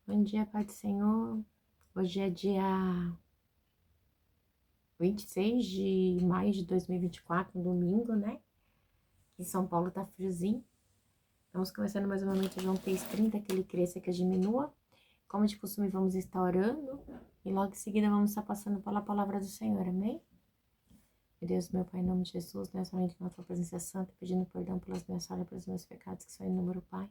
Bom dia, Pai do Senhor. Hoje é dia 26 de maio de 2024, um domingo, né? Em São Paulo tá friozinho. Vamos começando mais uma vez João 3,30, que ele cresça, que diminua. Como de costume, vamos estar orando. E logo em seguida vamos estar passando pela palavra do Senhor, amém? Meu Deus, meu Pai, em nome de Jesus, nessa noite na tua presença santa, pedindo perdão pelas minhas falhas, pelos meus pecados, que são inúmero, Pai.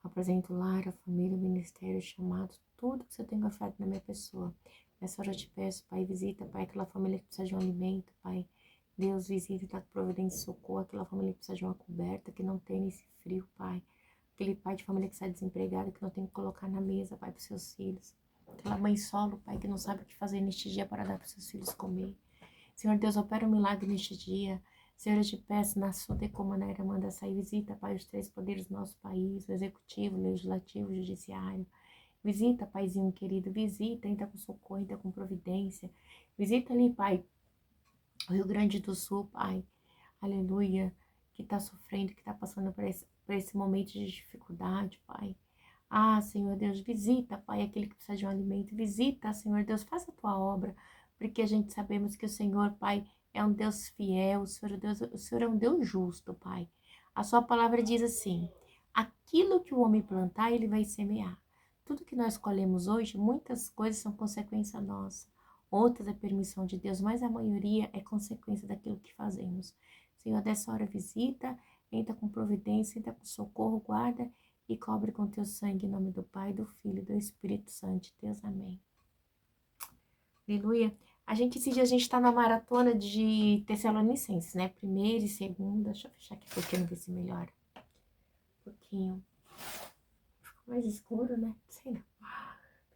Apresento o lar, a família, o ministério, o chamado, tudo que você tem feito na minha pessoa. Nessa hora eu te peço, Pai, visita, Pai, aquela família que precisa de um alimento, Pai. Deus, visita e dá providência e socorro, aquela família que precisa de uma coberta, que não tem nesse frio, Pai. Aquele pai de família que está desempregado, que não tem que colocar na mesa, Pai, para os seus filhos. Aquela mãe solo, Pai, que não sabe o que fazer neste dia para dar para os seus filhos comer. Senhor Deus, opera um milagre neste dia. Senhor, eu te peço, na sua decomanaira, manda sair, visita, Pai, os três poderes do nosso país, o executivo, o legislativo, o judiciário. Visita, Paizinho querido, visita, entra com socorro, entra com providência. Visita ali, Pai, o Rio Grande do Sul, Pai, aleluia, que está sofrendo, que está passando por esse momento de dificuldade, Pai. Ah, Senhor Deus, visita, Pai, aquele que precisa de um alimento. Visita, Senhor Deus, faça a tua obra, porque a gente sabemos que o Senhor, Pai, é um Deus fiel, o Senhor é um Deus justo, Pai. A sua palavra diz assim: aquilo que o homem plantar, ele vai semear. Tudo que nós colhemos hoje, muitas coisas são consequência nossa, outras é permissão de Deus, mas a maioria é consequência daquilo que fazemos. Senhor, dessa hora visita, entra com providência, entra com socorro, guarda e cobre com teu sangue, em nome do Pai, do Filho e do Espírito Santo de Deus. Amém. Aleluia. Esse dia a gente tá na maratona de Tessalonicenses, né? Primeira e segunda. Deixa eu fechar aqui um pouquinho, ver se melhora. Um pouquinho. Ficou mais escuro, né? Sei não.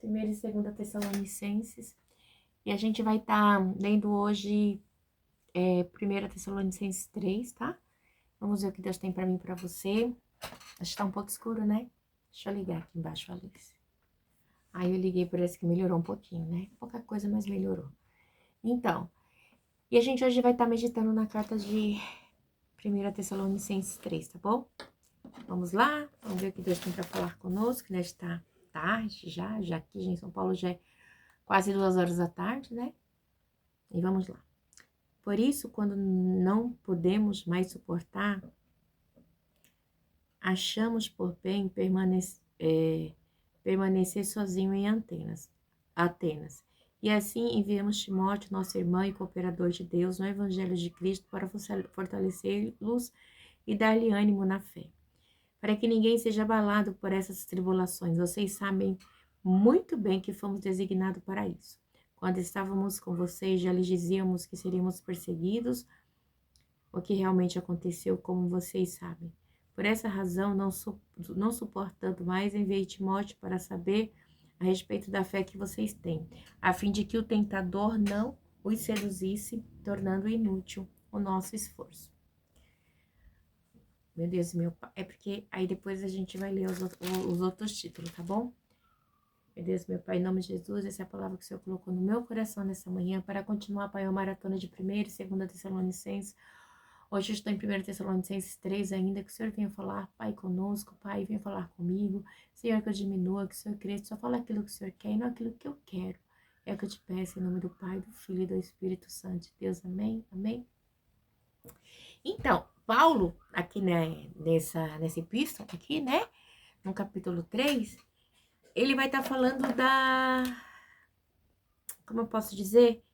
Primeira e segunda Tessalonicenses. E a gente vai estar lendo hoje Primeira Tessalonicenses 3, tá? Vamos ver o que Deus tem pra mim e pra você. Acho que tá um pouco escuro, né? Deixa eu ligar aqui embaixo a luz. Aí eu liguei, parece que melhorou um pouquinho, né? Pouca coisa, mas melhorou. Então, e a gente hoje vai estar meditando na carta de 1 Tessalonicenses 3, tá bom? Vamos lá, vamos ver o que Deus tem para falar conosco nesta tarde já aqui em São Paulo já é quase 2 horas da tarde, né? E vamos lá. Por isso, quando não podemos mais suportar, achamos por bem permanecer sozinho em Atenas. E assim enviamos Timóteo, nosso irmão e cooperador de Deus, no Evangelho de Cristo, para fortalecê-los e dar-lhe ânimo na fé. Para que ninguém seja abalado por essas tribulações. Vocês sabem muito bem que fomos designados para isso. Quando estávamos com vocês, já lhes dizíamos que seríamos perseguidos, o que realmente aconteceu, como vocês sabem. Por essa razão, não suportando mais, enviei Timóteo para saber a respeito da fé que vocês têm, a fim de que o tentador não os seduzisse, tornando inútil o nosso esforço. Meu Deus, meu pai. É porque aí depois a gente vai ler os outros títulos, tá bom? Meu Deus, meu Pai, em nome de Jesus, essa é a palavra que o Senhor colocou no meu coração nessa manhã para continuar, Pai, a maratona de 1ª e 2ª Tessalonicenses. Hoje eu estou em 1 Tessalonicenses 3 ainda, que o Senhor venha falar, Pai, conosco, Pai, venha falar comigo. Senhor, que eu diminua, que o Senhor cresça, só fala aquilo que o Senhor quer e não aquilo que eu quero. É o que eu te peço, em nome do Pai, do Filho e do Espírito Santo de Deus. Amém? Amém? Então, Paulo, aqui nessa epístola, aqui, né, no capítulo 3, ele vai estar falando como eu posso dizer,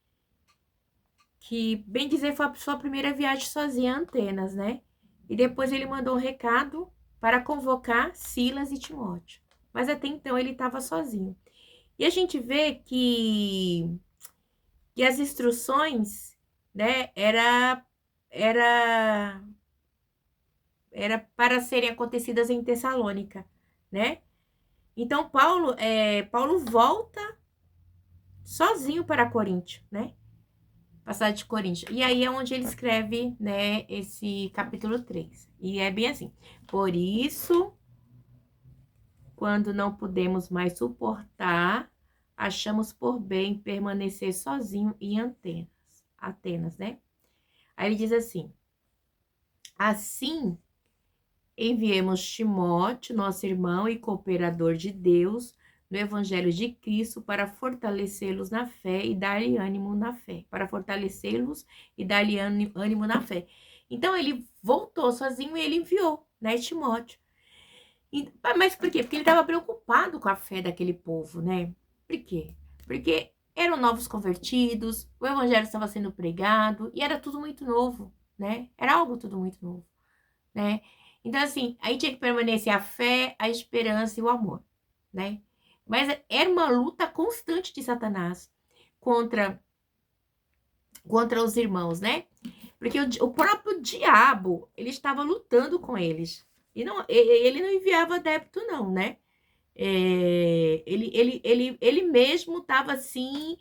que, bem dizer, foi a sua primeira viagem sozinha a Atenas, né? E depois ele mandou um recado para convocar Silas e Timóteo. Mas até então ele estava sozinho. E a gente vê que as instruções, né, era para serem acontecidas em Tessalônica, né? Então Paulo volta sozinho para Coríntio, né? Passagem de Coríntios. E aí é onde ele escreve, né, esse capítulo 3. E é bem assim. Por isso, quando não podemos mais suportar, achamos por bem permanecer sozinho em Atenas, né? Aí ele diz assim: assim enviemos Timóteo, nosso irmão e cooperador de Deus, no Evangelho de Cristo, para fortalecê-los na fé e dar-lhe ânimo na fé. Para fortalecê-los e dar-lhe ânimo na fé. Então, ele voltou sozinho e ele enviou, né, Timóteo. Mas por quê? Porque ele estava preocupado com a fé daquele povo, né? Por quê? Porque eram novos convertidos, o evangelho estava sendo pregado e era tudo muito novo, né? Era algo tudo muito novo, né? Então, assim, aí tinha que permanecer a fé, a esperança e o amor, né? Mas era uma luta constante de Satanás contra os irmãos, né? Porque o próprio diabo, ele estava lutando com eles. E não, ele não enviava adepto, não, né? Ele mesmo estava assim,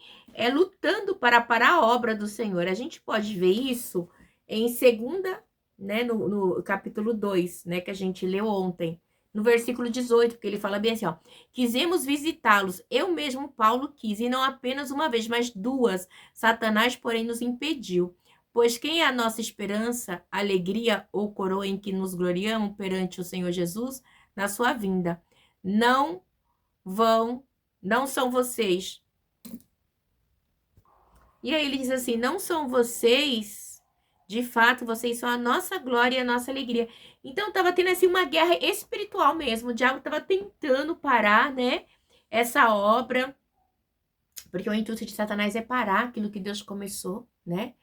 lutando para parar a obra do Senhor. A gente pode ver isso em segunda, né, no capítulo 2, né, que a gente leu ontem, no versículo 18, que ele fala bem assim, ó: quisemos visitá-los, eu mesmo, Paulo, quis, e não apenas uma vez, mas duas. Satanás, porém, nos impediu. Pois quem é a nossa esperança, alegria ou coroa em que nos gloriamos perante o Senhor Jesus na sua vinda? Não não são vocês. E aí ele diz assim: não são vocês, de fato, vocês são a nossa glória e a nossa alegria. Então estava tendo assim uma guerra espiritual mesmo. O diabo estava tentando parar, né, essa obra, porque o intuito de Satanás é parar aquilo que Deus começou, né?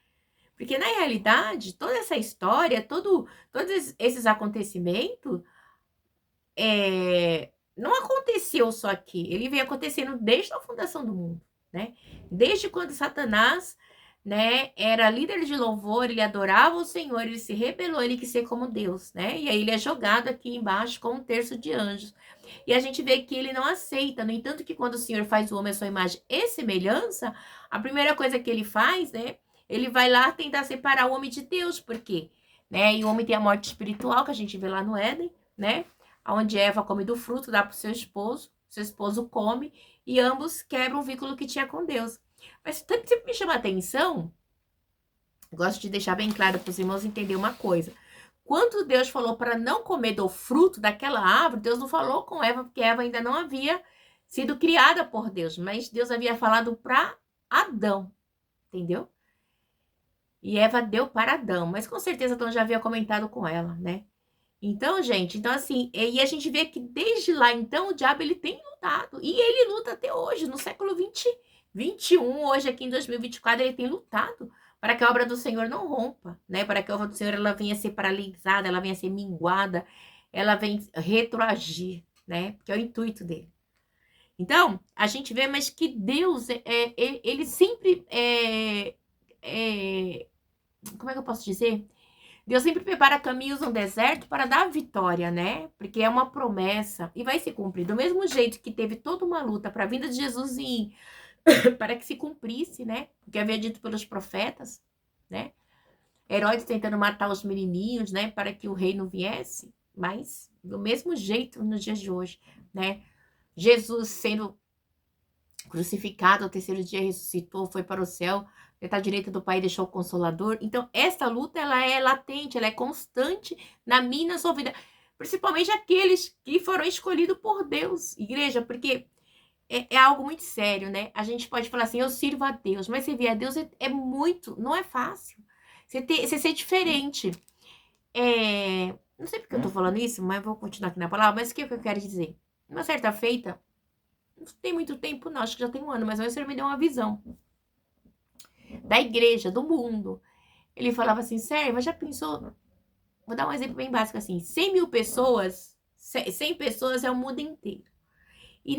Porque na realidade, toda essa história, todos esses acontecimentos, não aconteceu só aqui. Ele vem acontecendo desde a fundação do mundo, né? Desde quando Satanás, né, era líder de louvor, ele adorava o Senhor, ele se rebelou, ele quis ser como Deus, né? E aí ele é jogado aqui embaixo com um terço de anjos. E a gente vê que ele não aceita. No entanto, que quando o Senhor faz o homem à sua imagem e semelhança, a primeira coisa que ele faz, né? Ele vai lá tentar separar o homem de Deus. Por quê? Né? E o homem tem a morte espiritual, que a gente vê lá no Éden, né? Onde Eva come do fruto, dá para o seu esposo come, e ambos quebram o vínculo que tinha com Deus. Mas sempre me chama a atenção, gosto de deixar bem claro para os irmãos entender uma coisa. Quando Deus falou para não comer do fruto daquela árvore, Deus não falou com Eva, porque Eva ainda não havia sido criada por Deus, mas Deus havia falado para Adão, entendeu? E Eva deu para Adão, mas com certeza Adão já havia comentado com ela, né? Então, gente, então assim, e a gente vê que desde lá, então, o diabo, ele tem lutado, e ele luta até hoje, no século 21, hoje aqui em 2024, ele tem lutado para que a obra do Senhor não rompa, né? Para que a obra do Senhor, ela venha a ser paralisada, ela venha a ser minguada, ela venha retroagir, né? Porque é o intuito dele. Então, a gente vê, mas que Deus, ele sempre, como é que eu posso dizer? Deus sempre prepara caminhos no deserto para dar vitória, né? Porque é uma promessa e vai se cumprir. Do mesmo jeito que teve toda uma luta para a vinda de Jesus para que se cumprisse, né? O que havia dito pelos profetas, né? Herodes tentando matar os menininhos, né? Para que o reino viesse. Mas, do mesmo jeito, nos dias de hoje, né? Jesus sendo crucificado, ao terceiro dia ressuscitou, foi para o céu, está à direita do Pai e deixou o Consolador. Então, essa luta, ela é latente, ela é constante na minha e na sua vida. Principalmente aqueles que foram escolhidos por Deus, igreja, porque é algo muito sério, né? A gente pode falar assim, eu sirvo a Deus, mas servir a Deus muito, não é fácil. Você ser diferente. Não sei porque eu tô falando isso, mas vou continuar aqui na palavra, mas o que eu quero dizer? Uma certa feita, não tem muito tempo não, acho que já tem um ano, mas o Senhor me deu uma visão da igreja, do mundo. Ele falava assim, Sérgio, mas já pensou, vou dar um exemplo bem básico assim, 100 mil pessoas, 100 pessoas é o mundo inteiro. E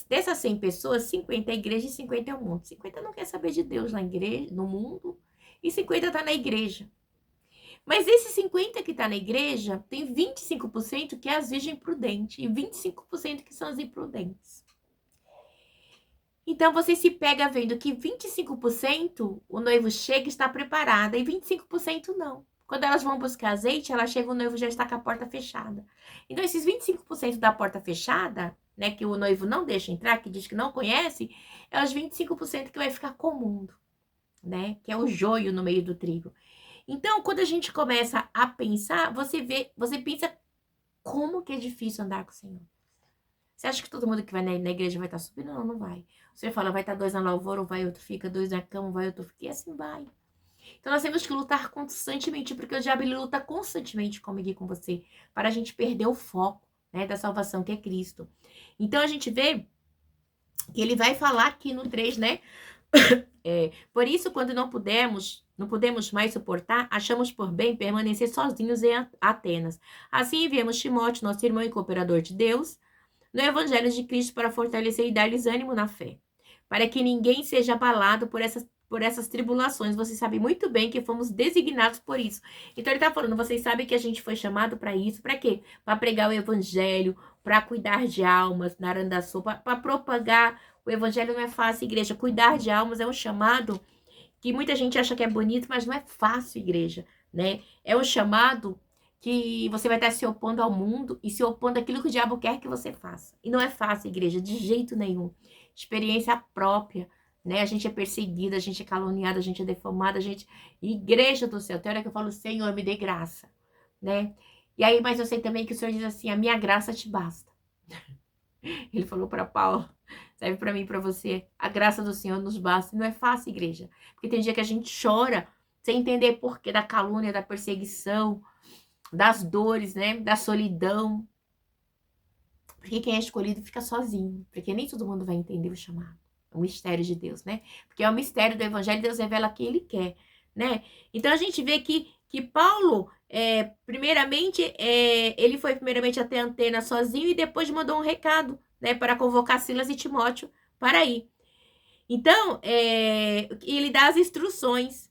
dessas 100 pessoas, 50 é a igreja e 50 é o mundo. 50 não quer saber de Deus na igreja, no mundo, e 50 tá na igreja. Mas esses 50 que tá na igreja, tem 25% que é as virgens prudentes e 25% que são as imprudentes. Então, você se pega vendo que 25% o noivo chega e está preparada e 25% não. Quando elas vão buscar azeite, ela chega, o noivo já está com a porta fechada. Então, esses 25% da porta fechada, né, que o noivo não deixa entrar, que diz que não conhece, é os 25% que vai ficar com o mundo, né, que é o joio no meio do trigo. Então, quando a gente começa a pensar, você pensa como que é difícil andar com o Senhor. Você acha que todo mundo que vai na igreja vai estar subindo? Não, não vai. Você fala, vai estar 2 na lavoura, vai outro fica, 2 na cama, vai outro fica, e assim vai. Então nós temos que lutar constantemente, porque o diabo ele luta constantemente comigo e com você, para a gente perder o foco, né, da salvação que é Cristo. Então a gente vê que ele vai falar aqui no 3, né? Por isso, quando não podemos mais suportar, achamos por bem permanecer sozinhos em Atenas. Assim enviamos Timóteo, nosso irmão e cooperador de Deus, no Evangelho de Cristo para fortalecer e dar-lhes ânimo na fé, para que ninguém seja abalado por essas tribulações. Vocês sabem muito bem que fomos designados por isso. Então ele está falando, vocês sabem que a gente foi chamado para isso, para quê? Para pregar o Evangelho, para cuidar de almas na Arandaçu, para propagar o Evangelho. Não é fácil, igreja. Cuidar de almas é um chamado que muita gente acha que é bonito, mas não é fácil, igreja, né? É um chamado que você vai estar se opondo ao mundo e se opondo àquilo que o diabo quer que você faça. E não é fácil, igreja, de jeito nenhum. Experiência própria, né? A gente é perseguida, a gente é caluniada, a gente é defamada, a gente... Igreja do céu, tem hora que eu falo, Senhor, me dê graça, né? E aí, mas eu sei também que o Senhor diz assim, a minha graça te basta. Ele falou para Paulo, serve para mim e para você, a graça do Senhor nos basta. E não é fácil, igreja, porque tem dia que a gente chora sem entender porquê da calúnia, da perseguição, das dores, né, da solidão. Porque quem é escolhido fica sozinho, porque nem todo mundo vai entender o chamado. É um mistério de Deus, né? Porque é o mistério do evangelho, Deus revela quem ele quer, né? Então a gente vê que Paulo, primeiramente, ele foi primeiramente até Atenas sozinho e depois mandou um recado, né, para convocar Silas e Timóteo para ir. Então, ele dá as instruções.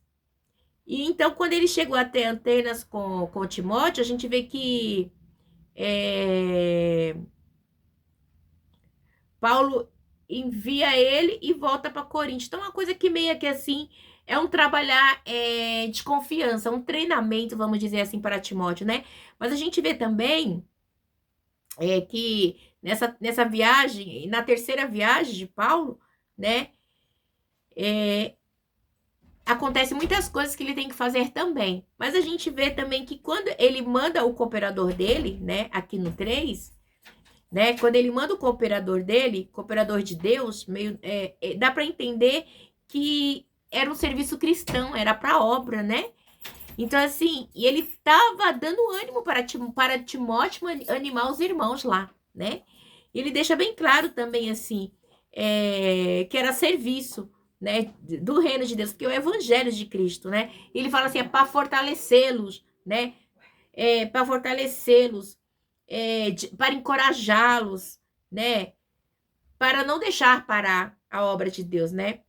E então, quando ele chegou até Atenas com Timóteo, a gente vê que Paulo envia ele e volta para Corinto. Então, uma coisa que meio que assim é um trabalhar de confiança, um treinamento, vamos dizer assim, para Timóteo, né? Mas a gente vê também que nessa viagem, na terceira viagem de Paulo, né? Acontece muitas coisas que ele tem que fazer também. Mas a gente vê também que quando ele manda o cooperador dele, né? Aqui no 3, né? Quando ele manda o cooperador dele, cooperador de Deus, meio, dá para entender que era um serviço cristão, era para obra, né? Então, assim, e ele estava dando ânimo para Timóteo animar os irmãos lá, né? E ele deixa bem claro também, assim, que era serviço, né? Do reino de Deus, porque é o evangelho de Cristo, né? E ele fala assim, é para fortalecê-los, né? Para fortalecê-los, para encorajá-los, né? Para não deixar parar a obra de Deus, né?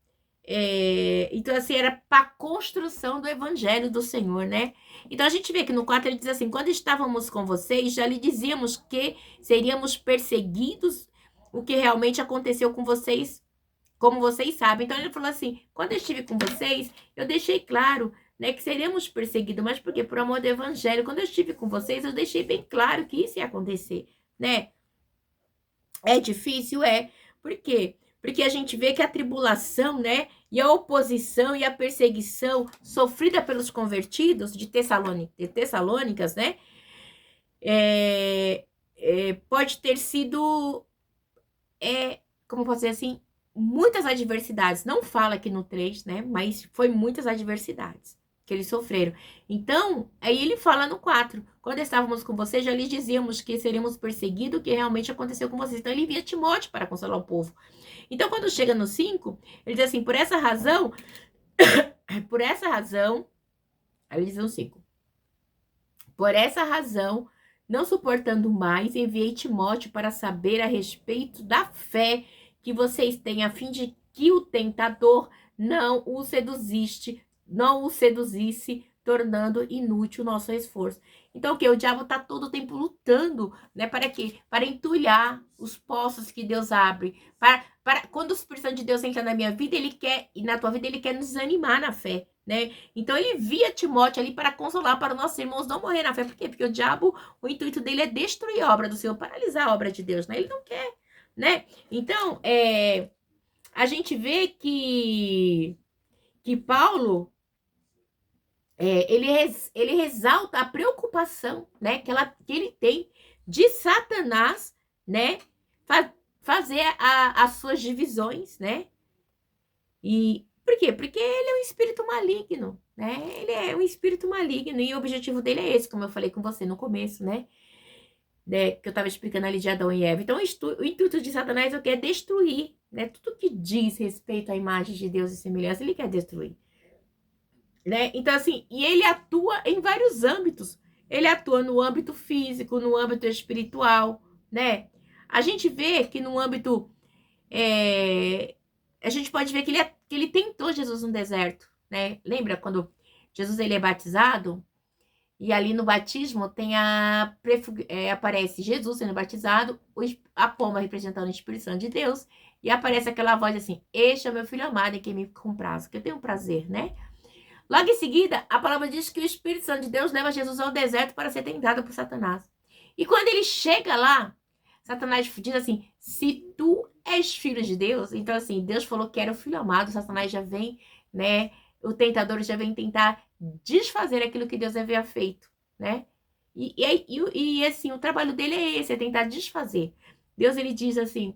Então, assim, era para a construção do evangelho do Senhor, né? Então, a gente vê que no 4 ele diz assim, quando estávamos com vocês, já lhe dizíamos que seríamos perseguidos, o que realmente aconteceu com vocês, como vocês sabem. Então, ele falou assim, quando eu estive com vocês, eu deixei claro, né, que seríamos perseguidos, mas porque por amor do evangelho, quando eu estive com vocês, eu deixei bem claro que isso ia acontecer, né? É difícil? Por quê? Porque a gente vê que a tribulação, né, e a oposição e a perseguição sofrida pelos convertidos de Tessalônicas, né, pode ter sido, como posso dizer assim, muitas adversidades. Não fala aqui no 3, né, mas foi muitas adversidades que eles sofreram. Então, aí ele fala no 4, quando estávamos com vocês, já lhes dizíamos que seríamos perseguidos, o que realmente aconteceu com vocês. Então, ele envia Timóteo para consolar o povo. Então, quando chega no 5, ele diz assim, por essa razão, aí ele diz no 5, por essa razão, não suportando mais, enviei Timóteo para saber a respeito da fé que vocês têm, a fim de que o tentador não o seduzisse, tornando inútil o nosso esforço. Então, o que? O diabo está todo o tempo lutando, né? Para quê? Para entulhar os poços que Deus abre. Quando o Espírito Santo de Deus entra na minha vida, ele quer, e na tua vida, ele quer nos desanimar na fé, né? Então, ele envia Timóteo ali para consolar, para os nossos irmãos não morrer na fé. Por quê? Porque o diabo, o intuito dele é destruir a obra do Senhor, paralisar a obra de Deus, né? Ele não quer, né? Então, a gente vê que Paulo, ele ressalta a preocupação, né, que ele tem de Satanás, né? Fazer as suas divisões, né? E por quê? Porque ele é um espírito maligno, né? Ele é um espírito maligno e o objetivo dele é esse, como eu falei com você no começo, né? Que eu estava explicando ali de Adão e Eva. Então, o intuito de Satanás é o que? É destruir, né? Tudo que diz respeito à imagem de Deus e semelhança, ele quer destruir, né? Então, assim, e ele atua em vários âmbitos. Ele atua no âmbito físico, no âmbito espiritual, né? A gente vê que no âmbito a gente pode ver que ele tentou Jesus no deserto, né? Lembra quando Jesus ele é batizado? E ali no batismo tem aparece Jesus sendo batizado, a pomba representando o Espírito Santo de Deus, e aparece aquela voz assim: Este é o meu filho amado em quem me compraz, que eu tenho prazer, né? Logo em seguida, a palavra diz que o Espírito Santo de Deus leva Jesus ao deserto para ser tentado por Satanás. E quando ele chega lá, Satanás diz assim: se tu és filho de Deus, então assim, Deus falou que era o filho amado, Satanás já vem, né? O tentador já vem tentar desfazer aquilo que Deus havia feito, né? E assim, o trabalho dele é esse, é tentar desfazer. Deus diz assim,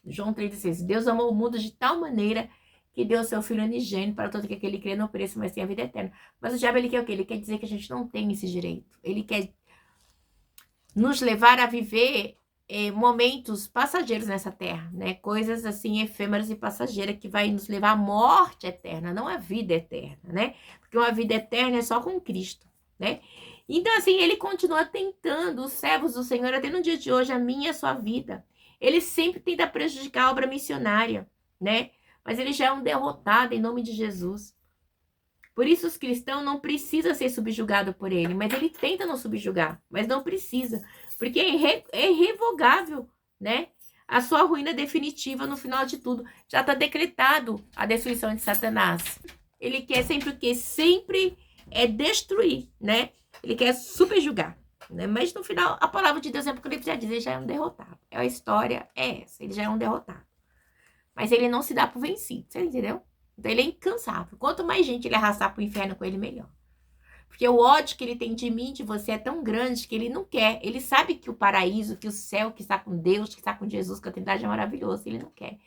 João 3,16, Deus amou o mundo de tal maneira que deu seu Filho unigênito para todo aquele que crê no preço, mas tem a vida eterna. Mas o diabo, ele quer o quê? Ele quer dizer que a gente não tem esse direito. Ele quer nos levar a viver momentos passageiros nessa terra, né? Coisas assim efêmeras e passageiras que vai nos levar à morte eterna, não à vida eterna, né? Porque uma vida eterna é só com Cristo, né? Então, assim, ele continua tentando, os servos do Senhor, até no dia de hoje, a minha e a sua vida. Ele sempre tenta prejudicar a obra missionária, né? Mas ele já é um derrotado em nome de Jesus. Por isso os cristãos não precisam ser subjugados por ele, mas ele tenta não subjugar, mas não precisa, porque é irrevogável, né? A sua ruína definitiva no final de tudo. Já está decretado a destruição de Satanás. Ele quer sempre o quê? Sempre destruir, né? Ele quer subjugar, né? Mas no final, a palavra de Deus é porque ele já diz, ele já é um derrotado. A história é essa, ele já é um derrotado. Mas ele não se dá por vencido, você entendeu? Então ele é incansável. Quanto mais gente ele arrastar pro inferno com ele, melhor. Porque o ódio que ele tem de mim, de você, é tão grande que ele não quer. Ele sabe que o paraíso, que o céu, que está com Deus, que está com Jesus, que a Trindade é maravilhoso. Ele não quer.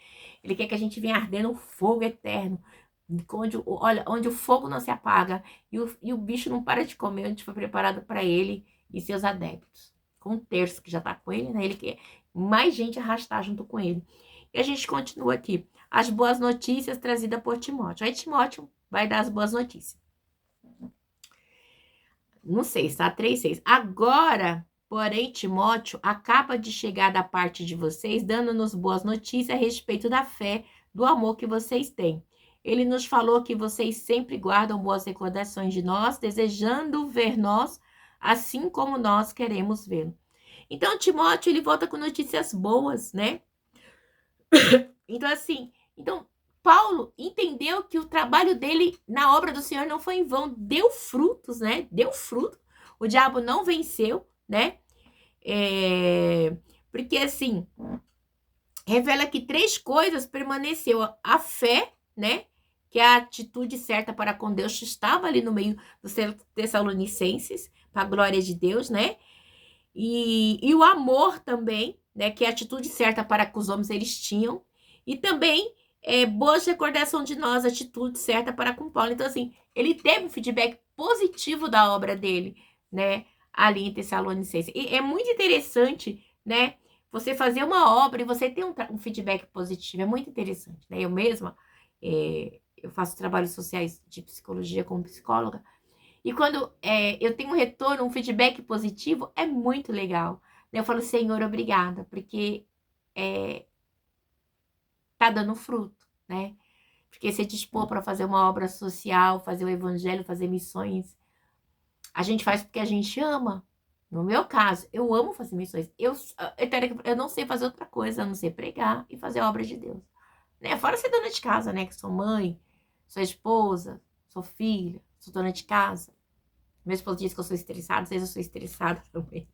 Ele quer que a gente venha arder no fogo eterno. Onde o fogo não se apaga e o bicho não para de comer, onde foi preparado para ele e seus adeptos. Com um terço que já está com ele, né? Ele quer mais gente arrastar junto com ele. E a gente continua aqui. As boas notícias trazidas por Timóteo. Aí Timóteo vai dar as boas notícias. Não sei, está 3,6. Agora, porém, Timóteo acaba de chegar da parte de vocês, dando-nos boas notícias a respeito da fé, do amor que vocês têm. Ele nos falou que vocês sempre guardam boas recordações de nós, desejando ver nós, assim como nós queremos vê-lo. Então, Timóteo, ele volta com notícias boas, né? Então, assim, Paulo entendeu que o trabalho dele na obra do Senhor não foi em vão, deu frutos, né? Deu fruto. O diabo não venceu, né? Porque, assim, revela que 3 coisas permaneceu. A fé, né? Que é a atitude certa para com Deus, que estava ali no meio dos Tessalonicenses, para a glória de Deus, né? E o amor também, né? Que é a atitude certa para com os homens eles tinham. E também boas recordação de nós, atitude certa para com Paulo. Então, assim, ele teve um feedback positivo da obra dele, né? Ali em Tessalonicenses. E é muito interessante, né? Você fazer uma obra e você ter um feedback positivo. É muito interessante, né? Eu mesma, eu faço trabalhos sociais de psicologia como psicóloga. E quando eu tenho um retorno, um feedback positivo, é muito legal. Eu falo, Senhor, obrigada, porque tá dando fruto, né? Porque se dispor para fazer uma obra social, fazer o evangelho, fazer missões, a gente faz porque a gente ama. No meu caso, eu amo fazer missões. Eu não sei fazer outra coisa, a não sei pregar e fazer a obra de Deus. Né? Fora ser dona de casa, né? Que sou mãe, sou esposa, sou filha, sou dona de casa. Meu esposo diz que eu sou estressada, às vezes eu sou estressada também.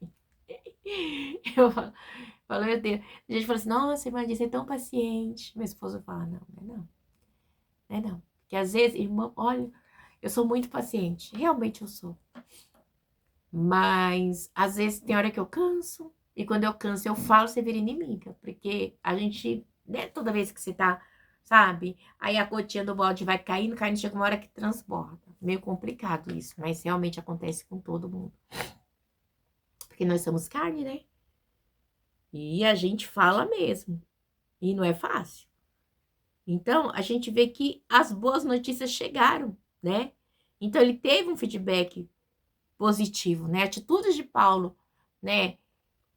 Eu falo, meu Deus. A gente fala assim, nossa, irmã, você é tão paciente. Meu esposo fala, não, não é não. Não é não. Porque às vezes, irmã, olha, eu sou muito paciente. Realmente eu sou. Mas, às vezes, tem hora que eu canso. E quando eu canso, eu falo, você vira inimiga. Porque a gente, né, toda vez que você tá, sabe? Aí a gotinha do balde vai caindo, caindo, chega uma hora que transborda. Meio complicado isso, mas realmente acontece com todo mundo. Porque nós somos carne, né? E a gente fala mesmo. E não é fácil. Então, a gente vê que as boas notícias chegaram, né? Então, ele teve um feedback positivo, né? Atitudes de Paulo, né?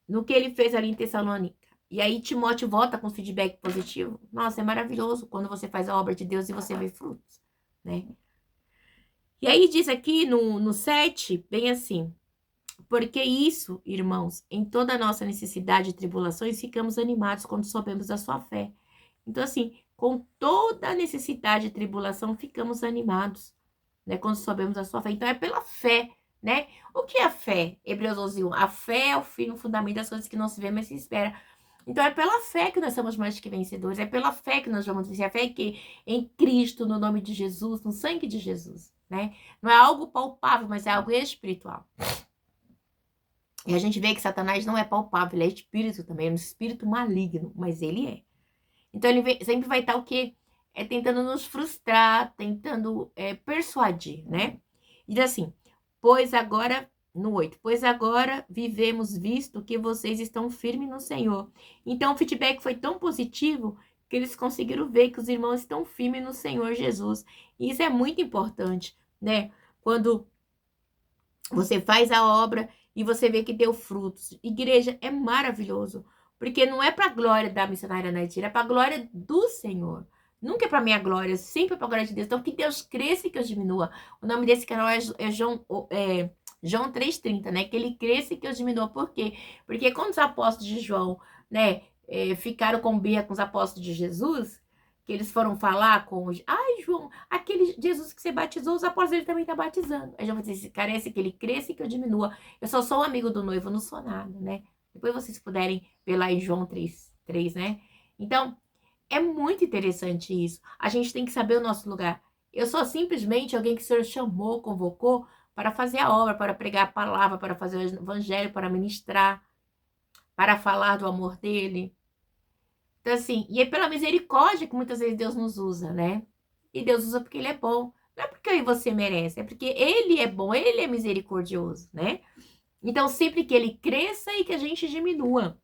No que ele fez ali em Tessalônica. E aí, Timóteo volta com feedback positivo. Nossa, é maravilhoso quando você faz a obra de Deus e você vê frutos, né? E aí, diz aqui no 7, bem assim. Porque isso, irmãos, em toda a nossa necessidade e tribulações, ficamos animados quando soubemos da sua fé. Então, assim, com toda a necessidade e tribulação, ficamos animados, né? Quando soubemos da sua fé. Então, é pela fé, né? O que é a fé? Hebreus 11:1. A fé é o fim, o fundamento das coisas que não se vê, mas se espera. Então, é pela fé que nós somos mais que vencedores. É pela fé que nós vamos vencer. A fé é que em Cristo, no nome de Jesus, no sangue de Jesus, né? Não é algo palpável, mas é algo espiritual. E a gente vê que Satanás não é palpável, ele é espírito também, é um espírito maligno, mas ele é. Então ele sempre vai estar o quê? Tentando nos frustrar, tentando persuadir, né? E diz assim, pois agora, no 8, pois agora vivemos visto que vocês estão firmes no Senhor. Então o feedback foi tão positivo que eles conseguiram ver que os irmãos estão firmes no Senhor Jesus. E isso é muito importante, né? Quando você faz a obra e você vê que deu frutos. Igreja é maravilhoso, porque não é para a glória da missionária Naitira, é para a glória do Senhor. Nunca é para minha glória, sempre é para a glória de Deus. Então, que Deus cresça e que eu diminua. O nome desse canal é João 3,30, né? Que ele cresça e que eu diminua. Por quê? Porque quando os apóstolos de João, né, ficaram com birra com os apóstolos de Jesus, que eles foram falar com os... Ai, João, aquele Jesus que você batizou, os apóstolos ele também tá batizando. Aí João vai dizer, esse cara é que ele cresça e que eu diminua. Eu só sou um amigo do noivo, não sou nada, né? Depois vocês puderem ver lá em João 3, né? Então, é muito interessante isso. A gente tem que saber o nosso lugar. Eu sou simplesmente alguém que o Senhor chamou, convocou para fazer a obra, para pregar a palavra, para fazer o evangelho, para ministrar, para falar do amor dele. Então, assim, e é pela misericórdia que muitas vezes Deus nos usa, né? E Deus usa porque Ele é bom. Não é porque eu e você merece, é porque Ele é bom, Ele é misericordioso, né? Então, sempre que Ele cresça e que a gente diminua.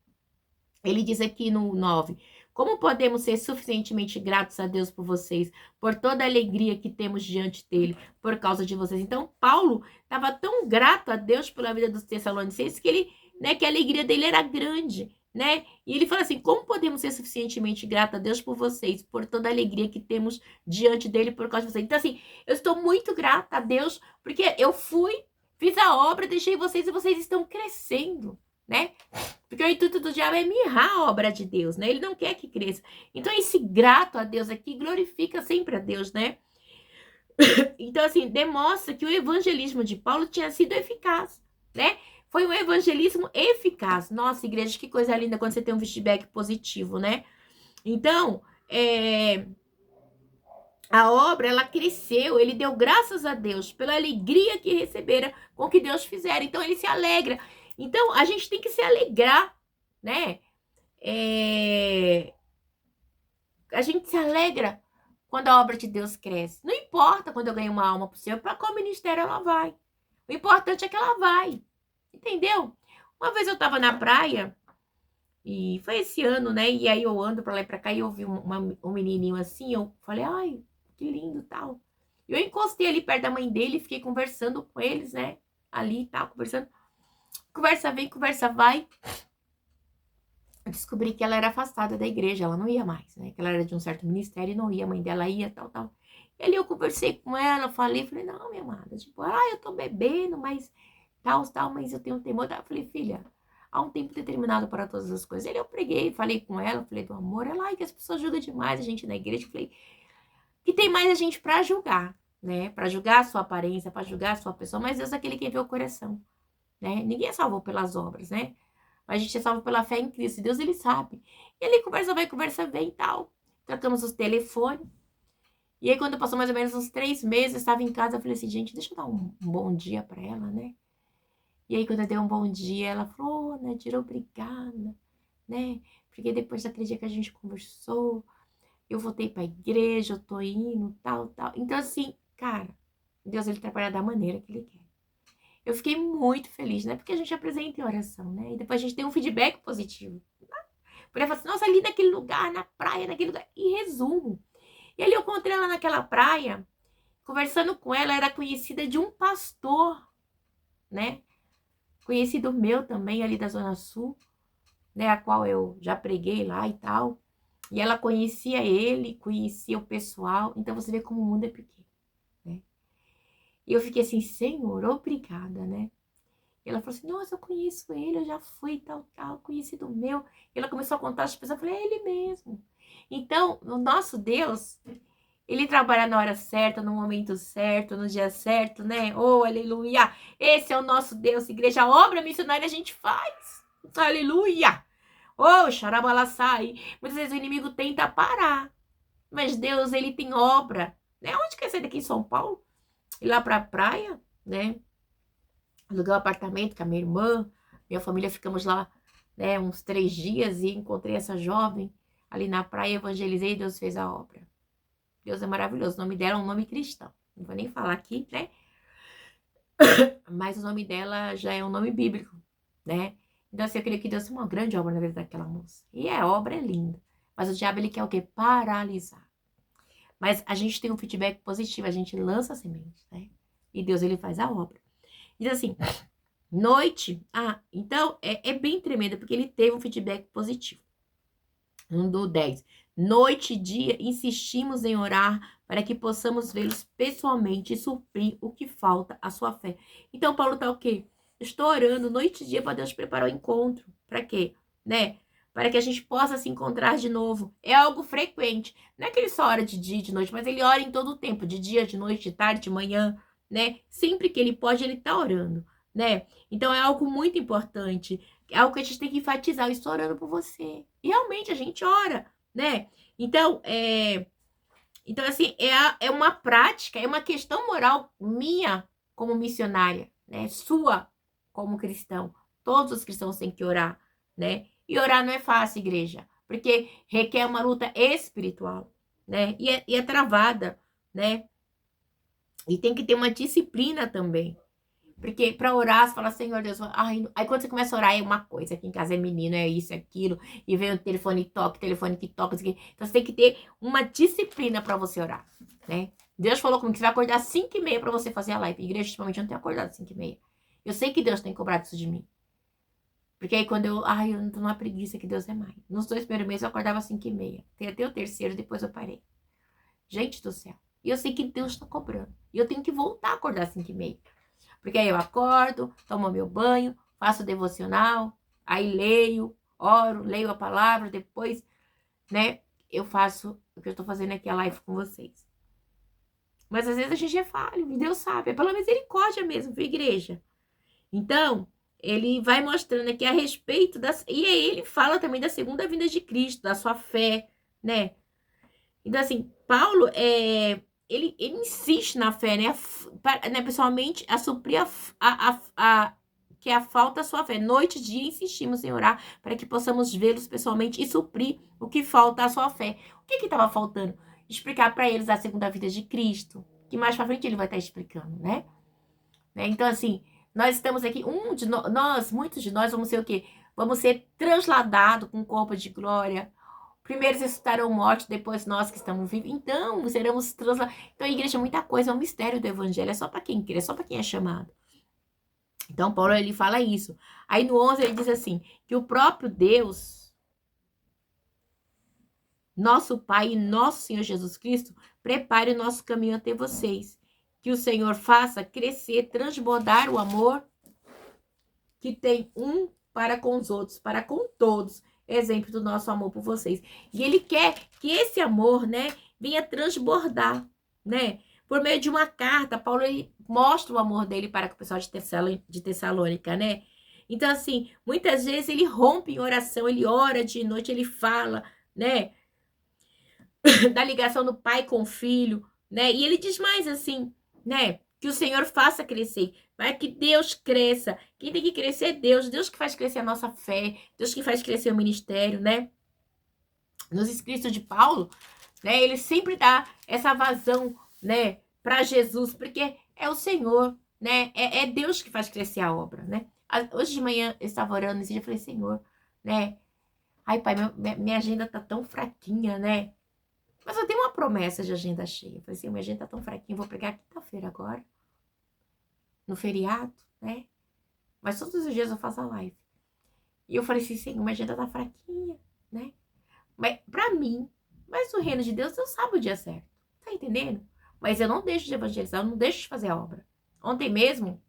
Ele diz aqui no 9: como podemos ser suficientemente gratos a Deus por vocês, por toda a alegria que temos diante dele, por causa de vocês? Então, Paulo estava tão grato a Deus pela vida dos Tessalonicenses que ele, né, que a alegria dele era grande, né? E ele fala assim: como podemos ser suficientemente gratos a Deus por vocês, por toda a alegria que temos diante dele, por causa de vocês? Então, assim, eu estou muito grata a Deus porque eu fiz a obra, deixei vocês e vocês estão crescendo, né? Porque o intuito do diabo é mirrar a obra de Deus, né? Ele não quer que cresça. Então, esse grato a Deus aqui glorifica sempre a Deus, né? Então, assim, demonstra que o evangelismo de Paulo tinha sido eficaz, né? Foi um evangelismo eficaz. Nossa, igreja, que coisa linda quando você tem um feedback positivo, né? Então, a obra, ela cresceu, ele deu graças a Deus pela alegria que recebera com o que Deus fizera. Então, ele se alegra. Então, a gente tem que se alegrar, né? A gente se alegra quando a obra de Deus cresce. Não importa quando eu ganho uma alma pro Senhor, para qual ministério ela vai. O importante é que ela vai. Entendeu? Uma vez eu tava na praia, e foi esse ano, né? E aí eu ando pra lá e pra cá e eu vi um menininho assim, eu falei, ai, que lindo tal. Eu encostei ali perto da mãe dele, fiquei conversando com eles, né? Ali e tal, conversando. Conversa vem, conversa vai. Eu descobri que ela era afastada da igreja, ela não ia mais, né? Que ela era de um certo ministério e não ia, a mãe dela ia, tal, tal. E ali eu conversei com ela, falei, não, minha amada, tipo, eu tô bebendo, mas tal, mas eu tenho um temor. Eu falei, filha, há um tempo determinado para todas as coisas. Eu preguei, falei com ela, falei do amor, ela, que as pessoas julgam demais a gente na igreja. Eu falei, que tem mais a gente para julgar, né? Para julgar a sua aparência, para julgar a sua pessoa, mas Deus é aquele que vê o coração, né? Ninguém é salvo pelas obras, né? Mas a gente é salvo pela fé em Cristo. Deus, ele sabe. E ele conversa vai, conversa vem e tal. Trocamos os telefones. E aí, quando passou mais ou menos uns 3 meses, eu estava em casa, eu falei assim, gente, deixa eu dar um bom dia para ela, né? E aí, quando eu dei um bom dia, ela falou, oh, Nadir, obrigada, né? Porque depois daquele dia que a gente conversou, eu voltei pra igreja, eu tô indo, tal, tal. Então, assim, cara, Deus, ele trabalha da maneira que ele quer. Eu fiquei muito feliz, né? Porque a gente apresenta em oração, né? E depois a gente tem um feedback positivo. Porque ela fala assim, nossa, ali naquele lugar, na praia, naquele lugar. E resumo. E ali eu encontrei ela naquela praia, conversando com ela, era conhecida de um pastor, né? Conhecido meu também, ali da Zona Sul, né? A qual eu já preguei lá e tal. E ela conhecia ele, conhecia o pessoal. Então você vê como o mundo é pequeno, né? E eu fiquei assim, Senhor, obrigada, né? E ela falou assim, nossa, eu conheço ele, eu já fui, tal, tal, conhecido meu. E ela começou a contar as pessoas, eu falei, é ele mesmo. Então, o nosso Deus, ele trabalha na hora certa, no momento certo, no dia certo, né? Oh, aleluia! Esse é o nosso Deus, igreja, a obra missionária a gente faz. Aleluia! Oh, xarabalaçai. Muitas vezes o inimigo tenta parar, mas Deus, ele tem obra. Né? Onde quer sair daqui em São Paulo? Ir lá pra praia, né? Aluguei um apartamento com a minha irmã, minha família, ficamos lá, né, uns 3 dias e encontrei essa jovem ali na praia, evangelizei e Deus fez a obra. Deus é maravilhoso. O nome dela é um nome cristão. Não vou nem falar aqui, né? Mas o nome dela já é um nome bíblico, né? Então, assim, eu queria que Deus tenha uma grande obra na vida daquela moça. E a obra é linda. Mas o diabo, ele quer o quê? Paralisar. Mas a gente tem um feedback positivo, a gente lança a semente, né? E Deus, ele faz a obra. Diz assim, noite. Ah, então é bem tremendo, porque ele teve um feedback positivo. Do 10. Noite e dia insistimos em orar para que possamos vê-los pessoalmente e suprir o que falta à sua fé. Então, Paulo tá o quê? Estou orando noite e dia para Deus preparar o encontro. Para quê? Né? Para que a gente possa se encontrar de novo. É algo frequente. Não é que ele só ora de dia e de noite, mas ele ora em todo o tempo, de dia, de noite, de tarde, de manhã, né? Sempre que ele pode, ele tá orando, né? Então é algo muito importante. É algo que a gente tem que enfatizar. Eu estou orando por você. E realmente a gente ora, né? Então, assim, é uma prática, é uma questão moral minha como missionária, né? Sua como cristão. Todos os cristãos têm que orar, né? E orar não é fácil, igreja, porque requer uma luta espiritual, né? E é travada, né? E tem que ter uma disciplina também. Porque para orar, você fala, Senhor Deus, ai, aí quando você começa a orar, é uma coisa, aqui em casa é menino, é isso, é aquilo, e vem o telefone que toca, isso aqui. Então você tem que ter uma disciplina para você orar, né? Deus falou comigo que você vai acordar às 5h30 para você fazer a live. Igreja, ultimamente, eu não tenho acordado às 5h30. Eu sei que Deus tem cobrado isso de mim. Porque aí quando eu não tô numa preguiça que Deus é mais. Nos 2 primeiros meses eu acordava às 5h30. Tem até o terceiro, depois eu parei. Gente do céu. E eu sei que Deus está cobrando. E eu tenho que voltar a acordar às 5h30. Porque aí eu acordo, tomo meu banho, faço devocional, aí leio, oro, leio a palavra, depois, né, eu faço o que eu estou fazendo aqui, a live com vocês. Mas às vezes a gente é falho, e Deus sabe, é pela misericórdia mesmo, viu, igreja? Então, ele vai mostrando aqui a respeito das... E aí ele fala também da segunda vinda de Cristo, da sua fé, né? Então, assim, Paulo, ele insiste na fé, né? Pessoalmente, a suprir que a falta a sua fé. Noite e dia insistimos em orar para que possamos vê-los pessoalmente e suprir o que falta à sua fé. O que estava faltando? Explicar para eles a segunda vida de Cristo, que mais para frente ele vai estar explicando, né? Então, assim, nós estamos aqui, muitos de nós vamos ser o quê? Vamos ser transladados com o corpo de glória. Primeiro ressuscitarão mortos, depois nós que estamos vivos. Então, seremos transladados. Então, a igreja é muita coisa, é um mistério do evangelho. É só para quem crê, é só para quem é chamado. Então, Paulo, ele fala isso. Aí, no 11, ele diz assim, que o próprio Deus, nosso Pai e nosso Senhor Jesus Cristo, prepare o nosso caminho até vocês. Que o Senhor faça crescer, transbordar o amor que tem um para com os outros, para com todos, exemplo do nosso amor por vocês. E ele quer que esse amor, né, venha transbordar, né? Por meio de uma carta, Paulo ele mostra o amor dele para com o pessoal de Tessalônica, né? Então, assim, muitas vezes ele rompe em oração, ele ora de noite, ele fala, né? Da ligação do pai com o filho, né? E ele diz mais assim, né? Que o Senhor faça crescer, para que Deus cresça. Quem tem que crescer é Deus. Deus que faz crescer a nossa fé. Deus que faz crescer o ministério, né? Nos escritos de Paulo, né? Ele sempre dá essa vazão, né? Para Jesus, porque é o Senhor, né? É Deus que faz crescer a obra, né? Hoje de manhã eu estava orando e eu falei, Senhor, né? Ai, pai, minha agenda tá tão fraquinha, né? Mas eu tenho uma promessa de agenda cheia. Eu falei assim, minha agenda tá tão fraquinha, eu vou pregar quinta-feira agora, no feriado, né? Mas todos os dias eu faço a live. E eu falei assim, Senhor, minha agenda tá fraquinha, né? Mas pra mim, mas no reino de Deus, Deus sabe o dia certo. Tá entendendo? Mas eu não deixo de evangelizar, eu não deixo de fazer a obra. Ontem mesmo,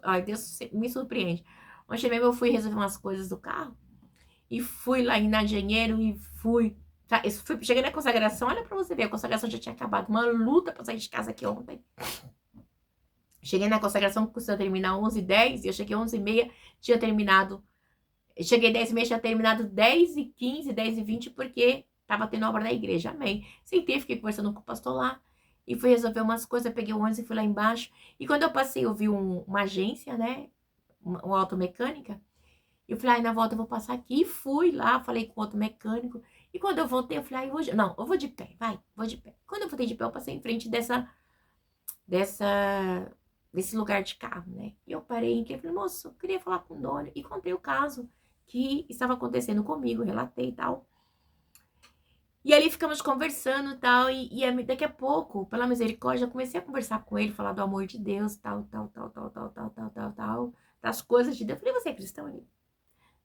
ai, Deus me surpreende. Ontem mesmo eu fui resolver umas coisas do carro. E fui lá na engenheiro e fui. Tá, cheguei na consagração, olha pra você ver, a consagração já tinha acabado. Uma luta pra sair de casa aqui ontem. Cheguei na consagração que custou terminar 11h10 e eu cheguei 11h30, tinha terminado. Cheguei 10h30, tinha terminado 10h15, 10h20, porque tava tendo obra da igreja. Amém. Sentei, fiquei conversando com o pastor lá e fui resolver umas coisas. Peguei o ônibus e fui lá embaixo. E quando eu passei, eu vi uma agência, né? Uma automecânica. Eu falei, ai, na volta eu vou passar aqui. E fui lá, falei com outro mecânico. E quando eu voltei, eu falei, ai, hoje. Não, eu vou de pé, vai, vou de pé. Quando eu voltei de pé, eu passei em frente desse lugar de carro, né? E eu parei e falei, moço, eu queria falar com o dono. E contei o caso que estava acontecendo comigo, relatei e tal. E ali ficamos conversando tal, e daqui a pouco, pela misericórdia, eu comecei a conversar com ele, falar do amor de Deus, tal, das coisas de Deus. Eu falei, você é cristão? Ele,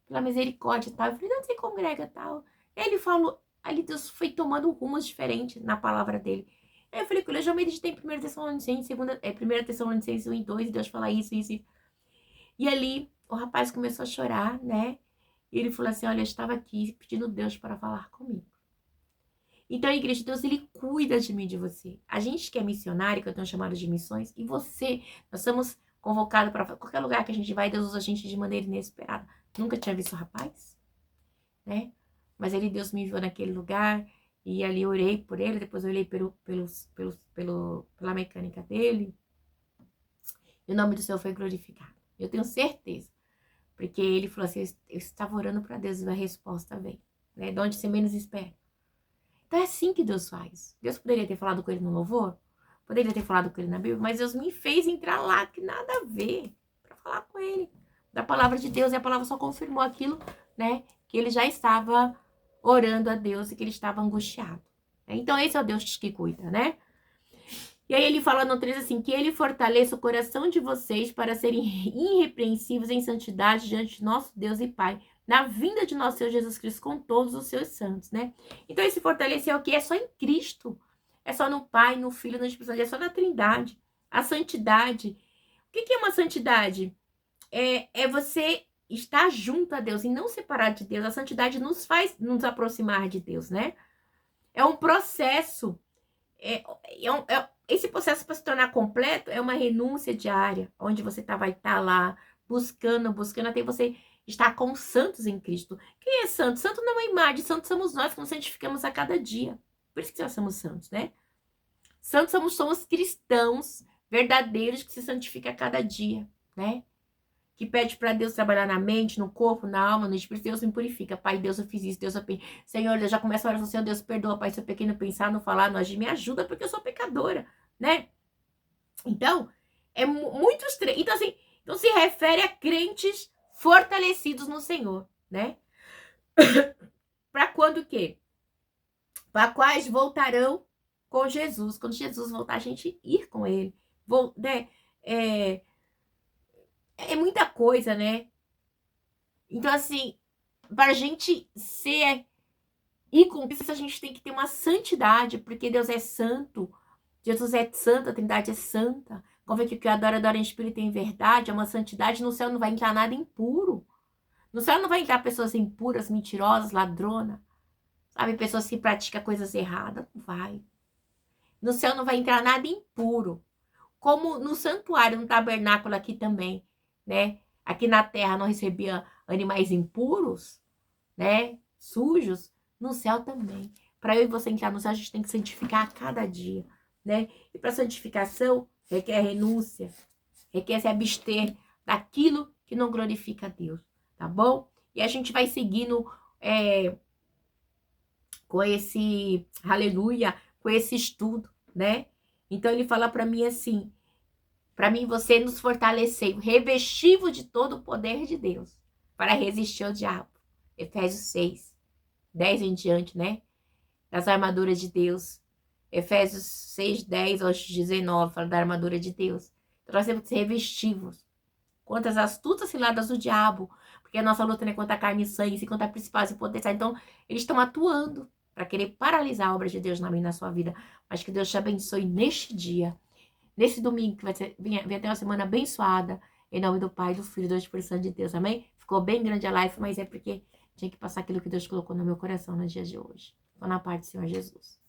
pela misericórdia e tal. Eu falei, não, você congrega tal. E aí ele falou, ali Deus foi tomando rumos diferentes na palavra dele. Aí eu falei com ele, eu já meditei em 1 Tessalonicenses, 1 Tessalonicenses 1 e 2, e Deus fala isso. E ali o rapaz começou a chorar, né? E ele falou assim, olha, eu estava aqui pedindo Deus para falar comigo. Então, a igreja de Deus, ele cuida de mim, de você. A gente que é missionário, que eu tenho chamado de missões, e você, nós somos convocados para qualquer lugar que a gente vai, Deus usa a gente de maneira inesperada. Nunca tinha visto o rapaz, né? Mas Deus me enviou naquele lugar, e ali eu orei por ele, depois eu orei pela mecânica dele, e o nome do Senhor foi glorificado. Eu tenho certeza, porque ele falou assim, eu estava orando para Deus e a resposta veio, né? De onde você menos espera. Então é assim que Deus faz. Deus poderia ter falado com ele no louvor, poderia ter falado com ele na Bíblia, mas Deus me fez entrar lá, que nada a ver, para falar com ele da palavra de Deus, e a palavra só confirmou aquilo, né, que ele já estava orando a Deus e que ele estava angustiado. Então esse é o Deus que cuida, né? E aí ele fala no 3 assim, que ele fortaleça o coração de vocês para serem irrepreensíveis em santidade diante de nosso Deus e Pai, na vinda de nosso Senhor Jesus Cristo com todos os seus santos, né? Então esse fortalecer é o que? É só em Cristo. É só no Pai, no Filho, no Espírito Santo, é só na Trindade. A santidade. O que é uma santidade? É você estar junto a Deus e não separar de Deus. A santidade nos faz nos aproximar de Deus, né? É um processo. Esse processo para se tornar completo é uma renúncia diária, onde você vai estar lá buscando até você estar com os santos em Cristo. Quem é santo? Santo não é uma imagem, santos somos nós que nos santificamos a cada dia. Por isso que nós somos santos, né? Santos somos cristãos verdadeiros que se santificam a cada dia, né? Que pede para Deus trabalhar na mente, no corpo, na alma, no espírito. Deus me purifica. Pai, Deus, eu fiz isso. Deus, eu pequei. Senhor, eu já começo a oração. Senhor, Deus, perdoa, Pai, se eu pequei no pensar, no falar, no agir. Me ajuda, porque eu sou pecadora, né? Então, é muito estranho. Então, assim, então se refere a crentes fortalecidos no Senhor, né? Para quando o quê? Para quais voltarão com Jesus. Quando Jesus voltar, a gente ir com ele. Né? É muita coisa, né? Então, assim, para a gente ser e com isso, a gente tem que ter uma santidade, porque Deus é santo. Jesus é santo, a Trindade é santa. Convém que o que adora em espírito e em verdade, é uma santidade. No céu não vai entrar nada impuro. No céu não vai entrar pessoas impuras, mentirosas, ladronas. Sabe, pessoas que praticam coisas erradas. Não vai. No céu não vai entrar nada impuro. Como no santuário, no tabernáculo aqui também, né? Aqui na terra não recebia animais impuros, né? Sujos. No céu também. Para eu e você entrar no céu, a gente tem que santificar a cada dia, né? E para santificação, requer renúncia, requer se abster daquilo que não glorifica a Deus, tá bom? E a gente vai seguindo com esse, aleluia, com esse estudo, né? Então ele fala para mim assim, para mim você nos fortaleceu, revestivo de todo o poder de Deus, para resistir ao diabo. Efésios 6, 10 em diante, né? Das armaduras de Deus. Efésios 6, 10 aos 19, fala da armadura de Deus. Então nós temos que ser revestivos contra as astutas ciladas do diabo, porque a nossa luta não é contra a carne e sangue, sim contra principados e potenciais. Então, eles estão atuando para querer paralisar a obra de Deus na minha e na sua vida. Mas que Deus te abençoe neste dia, nesse domingo, que vem até uma semana abençoada, em nome do Pai, do Filho e do Espírito Santo de Deus, amém? Ficou bem grande a live, mas é porque tinha que passar aquilo que Deus colocou no meu coração no dia de hoje. Estou na paz do Senhor Jesus.